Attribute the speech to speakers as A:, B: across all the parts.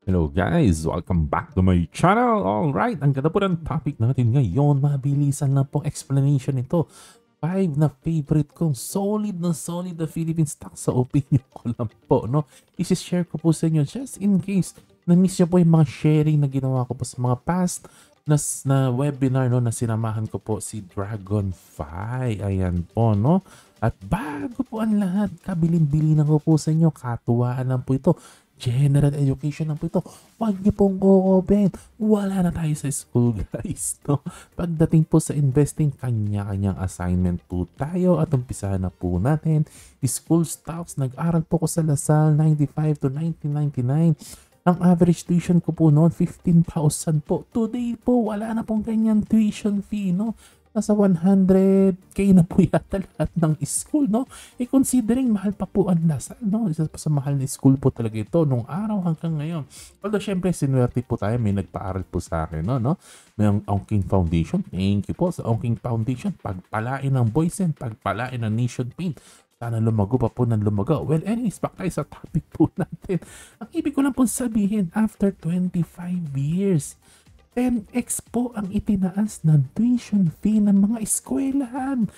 A: Hello guys! Welcome back to my channel! Alright, ang ganda po ng topic natin ngayon. Mabilisan lang pong explanation nito. 5 na favorite kong solid na Philippine stock sa opinion ko lang po. No? I-share ko po sa inyo just in case na-miss nyo po yung mga sharing na ginawa ko po sa mga past na webinar no, na sinamahan ko po si Dragonfly. Ayan po, no? At bago po ang lahat, kabilin-bilin ko po sa inyo, katuwaan lang po ito. General education lang po ito. Huwag niyo pong o-open. Wala na tayo sa school, guys. No? Pagdating po sa investing, kanya-kanyang assignment po tayo at umpisahan na po natin. School stocks, nag-aral po ko sa Lasal 95 to 1999. Ang average tuition ko po noon, 15,000 po. Today po, wala na pong ganyan tuition fee, no? Nasa 100k na po yata lahat ng school, no? Considering mahal pa po ang Lasal, no? Isa pa sa mahal na school po talaga ito nung araw hanggang ngayon. Although syempre sinuwerte po tayo, may nagpaaral po sa akin, no? May ang Ongking Foundation, thank you po sa Ongking Foundation. Pagpalain ng Boysen, pagpalain ng Nation Paint. Sana lumago pa po ng lumago. Well, anyways, back tayo sa topic po natin. Ang ibig ko lang po sabihin, after 25 years, 10x po ang itinaas ng tuition fee ng mga eskwelahan.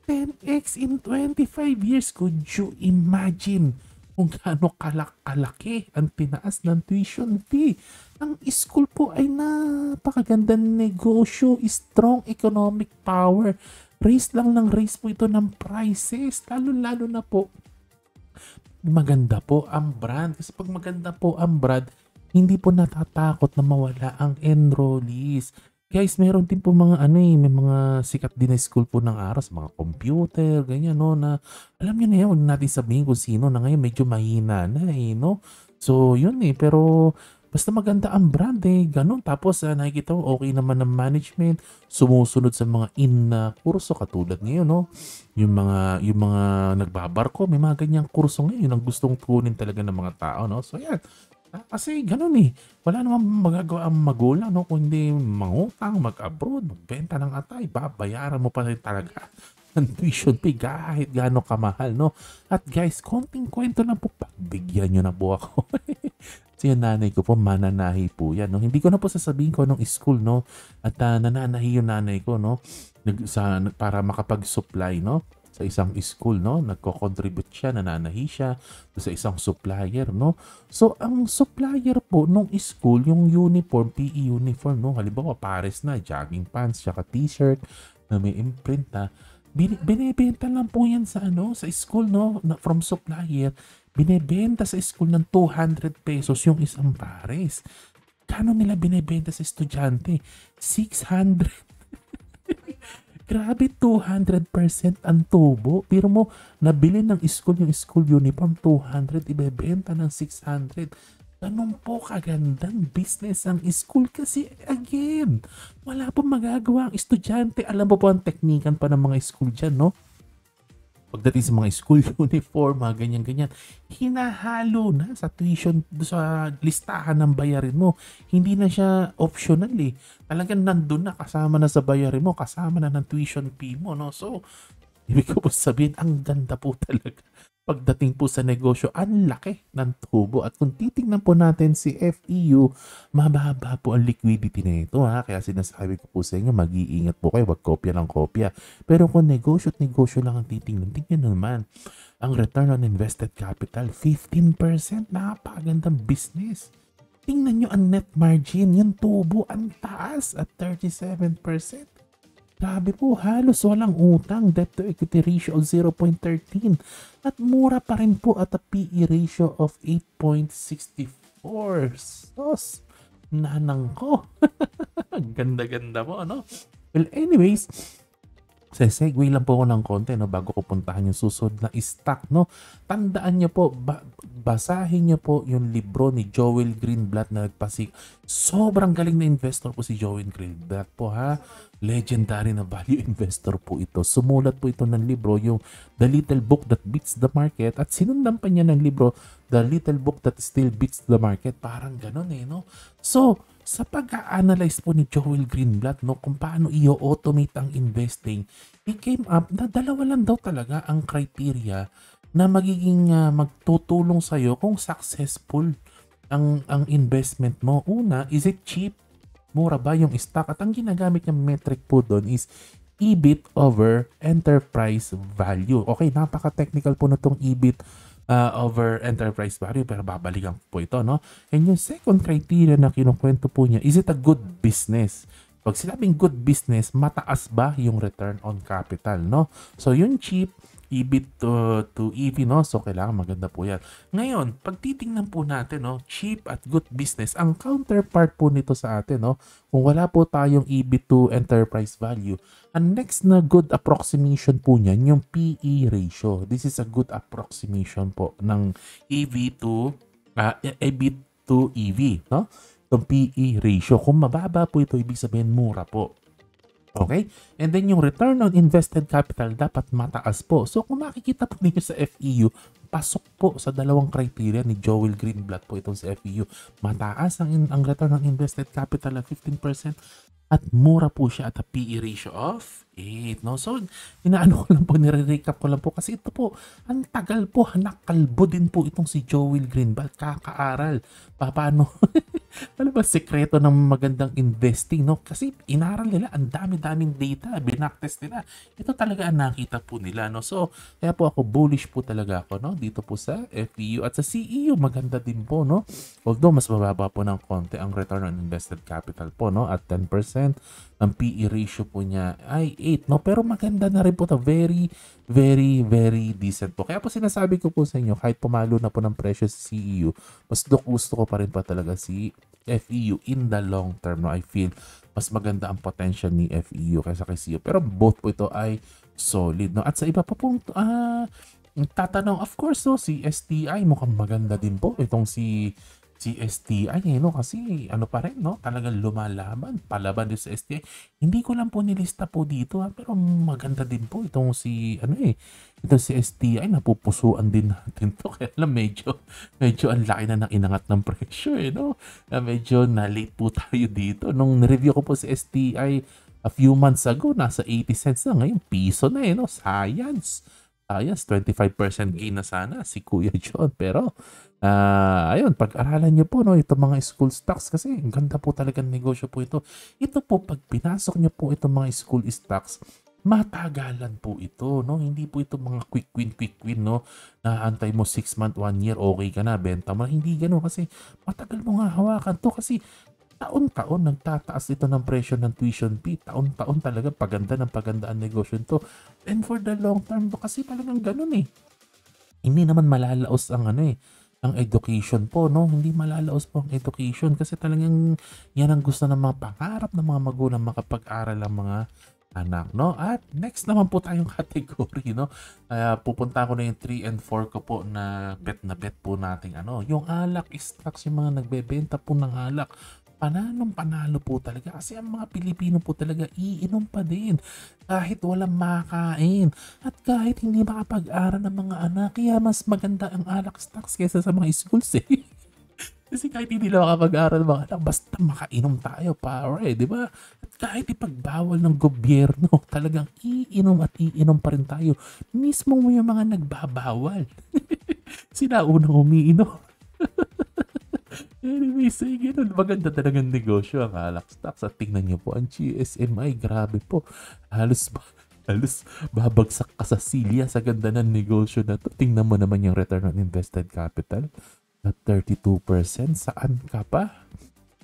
A: 10x in 25 years. Could you imagine kung gaano kalaki ang tinaas ng tuition fee? Ang school po ay napakagandang negosyo, strong economic power. Raise lang ng raise po ito ng prices. Lalo-lalo na po maganda po ang brand. Kasi pag maganda po ang brand, hindi po natatakot na mawala ang enrollees. Guys, meron din po mga may mga sikat din na school po ng aras, mga computer, ganyan, no, na alam niyo na yan, huwag natin sabihin kung sino na ngayon medyo mahina na, no. So, yun pero basta maganda ang brand ganun. Tapos nakikita ko okay naman ng management, sumusunod sa mga na kurso katulad ngayon, no. Yung mga nagbabarko, may mga ganyang kurso ngayon ang gustong tunin talaga ng mga tao, no. So, yan. Kasi gano'n wala namang magagawa ang magulang, no, kundi mangutang, mag-abroad, magbenta ng atay, babayaran mo pa rin talaga ang tuition fee kahit gaano kamahal, no. At guys, konting kwento lang po, pagbigyan nyo na po ako. Kasi yung nanay ko po, mananahi po yan, no. Hindi ko na po sasabihin ko anong school, no, at nananahi yung nanay ko, no, para makapag-supply, no, sa isang school, no? Nagko-contribute siya, nananahi siya sa isang supplier, no? So, ang supplier po nung school, yung uniform, PE uniform, no? Halimbawa, pares na, jogging pants, tsaka t-shirt na may imprint na, binibenta lang po yan sa sa school, no? From supplier, binibenta sa school ng 200 pesos yung isang pares. Kano nila binibenta sa estudyante? 600. Grabe, 200% ang tubo. Pero mo, nabili ng school yung school uniform, 200, ibebenta ng 600. Ganun po kagandang business ang school kasi again, wala pong magagawa ang estudyante. Alam mo po ang teknikan pa ng mga school dyan, no? Pagdating sa mga school uniform, mga ganyan-ganyan, hinahalo na sa tuition, sa listahan ng bayarin mo. Hindi na siya optional Talagang nandun na, kasama na sa bayarin mo, kasama na ng tuition fee mo, no? So, ibig ko po sabihin, ang ganda po talaga. Pagdating po sa negosyo, ang laki ng tubo. At kung titingnan po natin si FEU, mababa po ang liquidity nito, ha. Kaya sinasabi ko po sa inyo, mag-iingat po kayo, wag kopya ng kopya. Pero kung negosyo at negosyo lang ang titingnan, tingnan naman. Ang return on invested capital, 15%. Napakagandang business. Tingnan nyo ang net margin, yung tubo, ang taas at 37%. Grabe po, halos walang utang, debt to equity ratio of 0.13 at mura pa rin po at a PE ratio of 8.64. Sos, nanang ko. Ganda-ganda mo, no? Well, anyways, segue lang po ako ng konti, no, bago ko puntahan yung susunod na stock, no. Tandaan niyo po, basahin niyo po yung libro ni Joel Greenblatt na nagpasik. Sobrang galing na investor po si Joel Greenblatt po, ha. Legendary na value investor po ito. Sumulat po ito ng libro, yung The Little Book That Beats the Market, at sinundan pa niya ng libro, The Little Book That Still Beats the Market. Parang ganun, no. So, sa pag-a-analyze po ni Joel Greenblatt, no, kung paano i-automate ang investing, he came up na dalawa lang daw talaga ang criteria na magiging magtutulong sa'yo kung successful ang investment mo. Una, is it cheap? Mura ba yung stock? At ang ginagamit niyang metric po doon is EBIT over enterprise value. Okay, napaka-technical po na itong EBIT over enterprise value, pero babalikan po ito, no? And yung second criteria na kinukwento po niya, is it a good business? Pag sinabing good business, mataas ba yung return on capital, no? So yung cheap, EBIT to EV, no? So kailangan maganda po yan. Ngayon, pag titingnan po natin, no, cheap at good business, ang counterpart po nito sa atin, no, kung wala po tayong EBIT to enterprise value, ang next na good approximation po niyan, yung PE ratio. This is a good approximation po ng EV to EBIT to EV, no? Itong PE ratio. Kung mababa po ito, ibig sabihin mura po. Okay? And then yung return on invested capital dapat mataas po. So kung makikita po ninyo sa FEU, pasok po sa dalawang criteria ni Joel Greenblatt po itong sa FEU. Mataas ang return on invested capital at 15% at mura po siya at a PE ratio of 8. No? So, inaano ko lang po, nire-recap ko lang po kasi ito po, ang tagal po, nakalbo din po itong si Joel Greenblatt. Kakaaral. Paano? Ano ba sekreto ng magandang investing, no? Kasi inaral nila, ang dami-daming data, binaktest nila. Ito talaga ang nakita po nila, no? So, kaya po ako bullish po talaga ako, no? Dito po sa FEU at sa CEU, maganda din po, no? Although, mas mababa po ng konti ang return on invested capital po, no? At 10%, ang PE ratio po niya ay 8, no? Pero maganda na rin po ito. Very, very, very decent po. Kaya po sinasabi ko po sa inyo, kahit pumalo na po ng presyo sa CEU, mas gusto ko pa rin pa talaga si FEU in the long term, no? I feel mas maganda ang potential ni FEU kaysa kay CEU. Pero both po ito ay solid, no? At sa iba pa pong tatanong, of course, no, si STI mukhang maganda din po itong si STI, no? Kasi ano pa rin, no? Talagang lumalaban, palaban din sa STI. Hindi ko lang po nilista po dito, pero maganda din po itong si itong si STI, napupusuan din natin to. Kaya lang medyo ang laki na ng inangat ng presyo, no? Medyo na-late po tayo dito. Nung review ko po si STI a few months ago, nasa 80 cents na. Ngayon, piso na, no? Science, 25% gain na sana si Kuya John. Pero, ayun, pag-aralan nyo po, no, itong mga school stocks kasi ang ganda po talagang negosyo po ito. Ito po, pag pinasok nyo po itong mga school stocks, matagalan po ito, no? Hindi po ito mga quick win, no? Naantay mo 6 month, 1 year, okay ka na, benta mo. Hindi gano'n kasi matagal mo nga hawakan to kasi taon-taon nagtataas ito ng presyo ng tuition fee. Taon-taon talaga paganda ng paganda ang negosyo nito. And for the long term, kasi talagang ganun eh. Hindi naman malalaos ang ang education po, no? Hindi malalaos po ang education kasi talagang yan ang gusto ng mga pangarap ng mga magulang makapag-aral ang mga anak, no? At next naman po tayong category, no? Pupunta ko na yung 3 and 4 ko po na bet po nating yung alak stocks, yung mga nagbebenta po ng alak. Panalo po talaga kasi ang mga Pilipino po talaga iinom pa din kahit walang makain at kahit hindi makapag-aral ng mga anak. Kaya mas maganda ang alak stocks kaysa sa mga schools eh. Kasi kahit hindi na makapag-aral mga anak, basta makainom tayo pare, di ba? At kahit ipagbawal ng gobyerno, talagang iinom at iinom pa rin tayo. Mismo mo yung mga nagbabawal. Sila unang umiinom. Anyway, sige nun. Maganda talagang negosyo ang alak stocks. At tingnan nyo po, ang GSMI, grabe po. Halos babagsak ka sa silya sa ganda ng negosyo na to. Tingnan mo naman yung return on invested capital at 32%. Saan ka pa?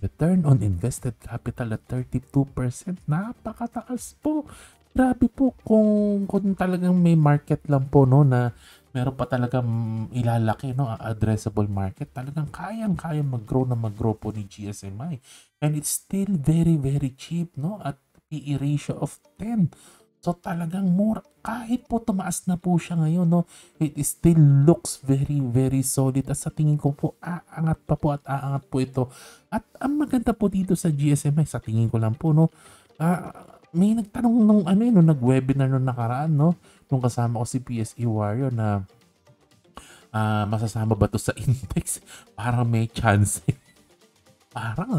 A: Return on invested capital at 32%. Napakataas po. Grabe po kung talagang may market lang po, no, na meron pa talagang ilalaki, no, addressable market. Talagang kayang mag-grow po ni GSMI. And it's still very, very cheap, no, at PE ratio of 10. So talagang mura. Kahit po tumaas na po siya ngayon, no, it still looks very, very solid. At sa tingin ko po, aangat pa po at aangat po ito. At ang maganda po dito sa GSMI, sa tingin ko lang po, no, may nagtanong nung nag-webinar nung nakaraan, no, nung kasama ko si PSE Warrior na masasama ba to sa index? Parang may chance.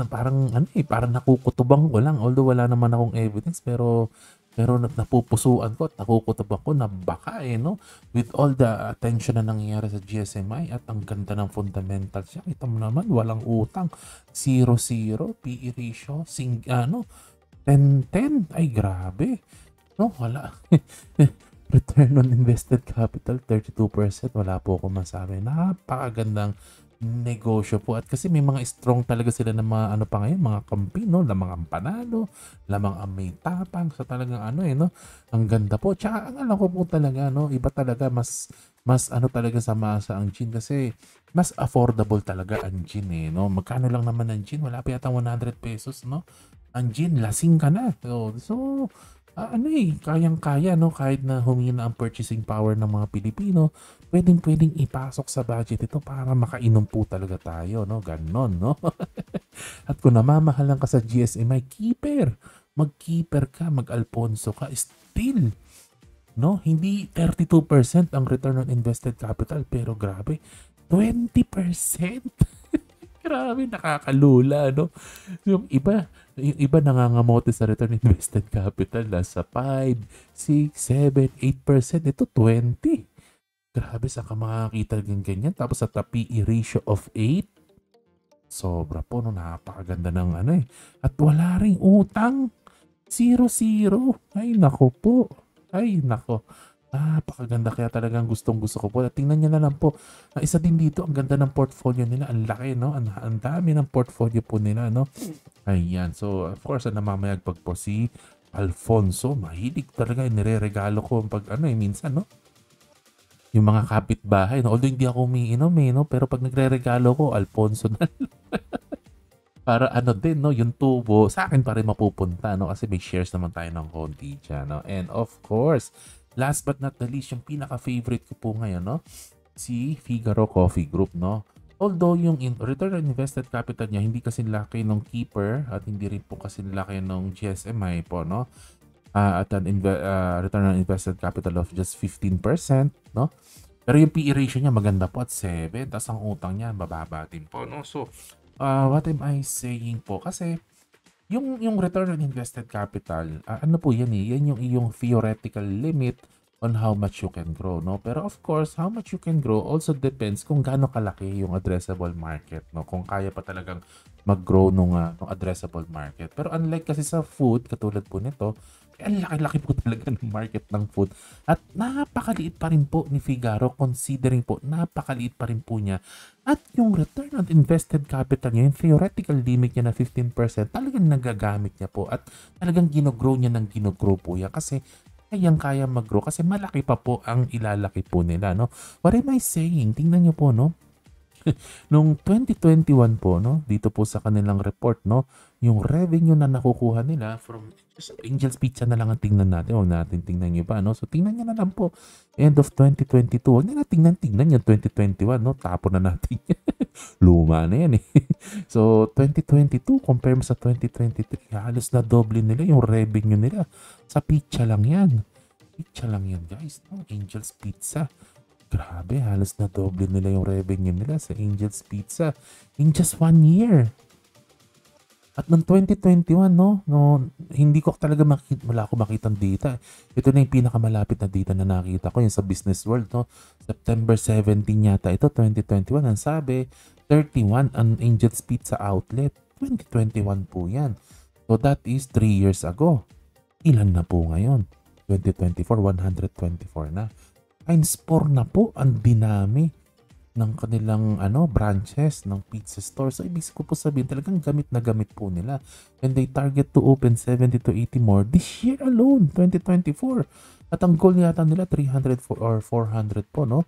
A: parang nakukutubang ko lang, although wala naman akong evidence, pero Pero napupusuan ko at nakukutob ako na baka no, with all the attention na nangyayari sa GSMI at ang ganda ng fundamentals siya. Kita mo naman, walang utang. 0-0, PE ratio, 10-10. Ay, grabe. No, wala. Return on invested capital, 32%. Wala po akong masabi. Napakagandang negosyo po. At kasi may mga strong talaga sila na mga ano pa ngayon, mga kampi, no? Lamang ang panalo, lamang ang may tapang. So talagang no? Ang ganda po. Tsaka ang alam ko po talaga, no? Iba talaga, mas ano talaga sa masa ang gin kasi mas affordable talaga ang gin no? Magkano lang naman ang gin? Wala pa yata 100 pesos, no? Ang gin, lasing ka na. So kayang-kaya, no? Kahit na humina ang purchasing power ng mga Pilipino, pwedeng ipasok sa budget ito para makainom po talaga tayo, no? Ganon, no? At kung namamahalan ka sa GSMI, keeper. Mag-keeper ka, mag-Alfonso ka, still, no? Hindi 32% ang return on invested capital, pero grabe, 20%. Grabe, nakakalula, no? Yung iba nangangamote sa return on invested capital nasa 5, 6, 7, 8%. Ito 20. Grabe, saan ka makakita ng ganyan? Tapos sa PE ratio of 8, sobra po, no? Napakaganda ng At wala ring utang. 0-0. Ay, nako po. Ay, nako. Napakaganda, kaya talagang gustong-gusto ko po. At tingnan niyo na lang po. Isa din dito, ang ganda ng portfolio nila. Ang laki, no? Ang dami ng portfolio po nila, no? Ayan. So, of course, namamayag pag po si Alfonso. Mahilig talaga. Nire-regalo ko pag minsan, no? Yung mga kapitbahay, no? Although hindi ako umiinom, no? Pero pag nagre-regalo ko, Alfonso na. Para din, no? Yung tubo, sa akin pa rin mapupunta, no? Kasi may shares naman tayo ng konti dyan, no? And of course, last but not the least, yung pinaka-favorite ko po ngayon, no? Si Figaro Coffee Group, no? Although yung return on invested capital niya hindi kasi laki ng keeper at hindi rin po kasi laki ng GSMI po, no? At an return on invested capital of just 15%, no? Pero yung PE ratio niya maganda po at 7, tapos ang utang niya bababa din po, no? So, what am I saying po? Kasi yung return on invested capital, ano po yan yan yung iyong theoretical limit on how much you can grow, no? Pero of course, how much you can grow also depends kung gaano kalaki yung addressable market, no? Kung kaya pa talagang mag-grow nung addressable market. Pero unlike kasi sa food, katulad po nito, ang laki-laki po talaga ng market ng food. At napakaliit pa rin po ni Figaro considering po napakaliit pa rin po niya. At yung return on invested capital niya, yung theoretical limit niya na 15%, talagang nagagamit niya po at talagang ginogrow niya ng ginogrow po yan kasi kayang-kaya mag-grow kasi malaki pa po ang ilalaki po nila, no? What am I saying? Tingnan niyo po, no? Nung 2021 po, no, dito po sa kanilang report, no, yung revenue na nakukuha nila from Angel's Pizza na lang ang tingnan natin. Huwag natin tingnan yung iba, no? So, tingnan nyo na lang po. End of 2022. Huwag na tingnan yung 2021, no? Tapon na natin. Luma na yan, eh. So, 2022, compare mo sa 2023, halos na doble nila yung revenue nila. Sa pizza lang yan. Pizza lang yan, guys. No? Angel's Pizza. Grabe, halos na doble nila yung revenue nila sa Angel's Pizza in just 1 year. At noong 2021, no, hindi ko talaga wala ako makitang data. Ito na yung pinakamalapit na data na nakita ko, yung sa Business World, no. September 17 yata ito, 2021. Ang sabi, 31 ang Angel's Pizza outlet. 2021 po yan. So that is 3 years ago. Ilan na po ngayon? 2024, 124 na. Times 4 na po ang dinami ng kanilang branches ng pizza store. So, ibig ko po sabihin, talagang gamit na gamit po nila. And they target to open 70 to 80 more this year alone, 2024. At ang goal yata nila, 300 or 400 po, no?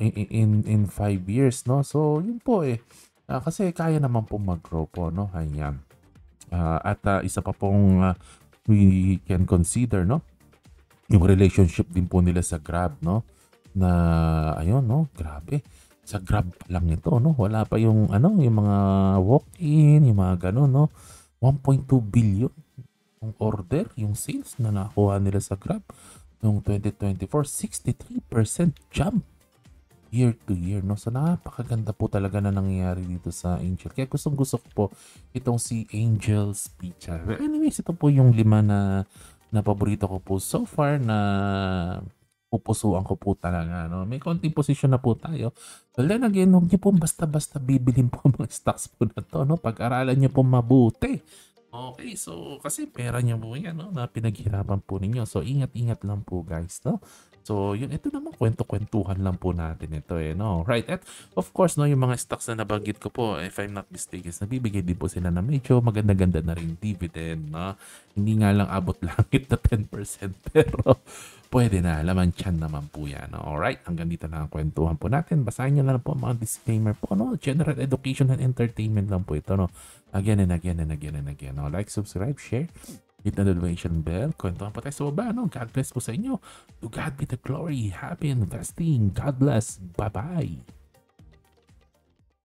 A: In 5 years, no? So, yun po kasi kaya naman po mag-grow po, no? Ayan. At isa pa pong we can consider, no? Yung relationship din po nila sa Grab, no? Na ayun, no? Grabe. Sa Grab pa lang ito, no? Wala pa yung yung mga walk-in, yung mga ganun, no? 1.2 billion yung order, yung sales na nakuha nila sa Grab noong 2024, 63% jump year to year, no? So napakaganda po talaga na nangyayari dito sa Angel. Kaya gustong-gusto ko po itong si Angel's Pizza. Anyways, ito po yung 5 na na paborito ko po so far na pupusuan ko po talaga, no? May konting posisyon na po tayo. Well, then again, huwag niyo po basta-basta bibilhin po ang mga stocks po na to, no? Pag-aralan niyo po mabuti. Okay, so kasi pera niyo po yan, no? Na pinaghirapan po ninyo. So, ingat-ingat lang po, guys, no? So, yun, ito naman kwento-kwentuhan lang po natin ito, no? Right, at of course, no, yung mga stocks na nabanggit ko po, if I'm not mistaken, nabibigay din po sila na medyo maganda-ganda na rin dividend, no? Hindi nga lang abot langit na 10%, pero pwede na, laman tiyan naman po yan, no? Alright, hanggang dito na ang kwentuhan po natin. Basahin nyo lang po ang mga disclaimer po, no? General education and entertainment lang po ito, no? Again and again and again and again, no? Like, subscribe, share, hit the notification bell. Kwentuhan po tayo sa baba, no? God bless po sa inyo. To God be the glory. Happy investing. God bless. Bye-bye.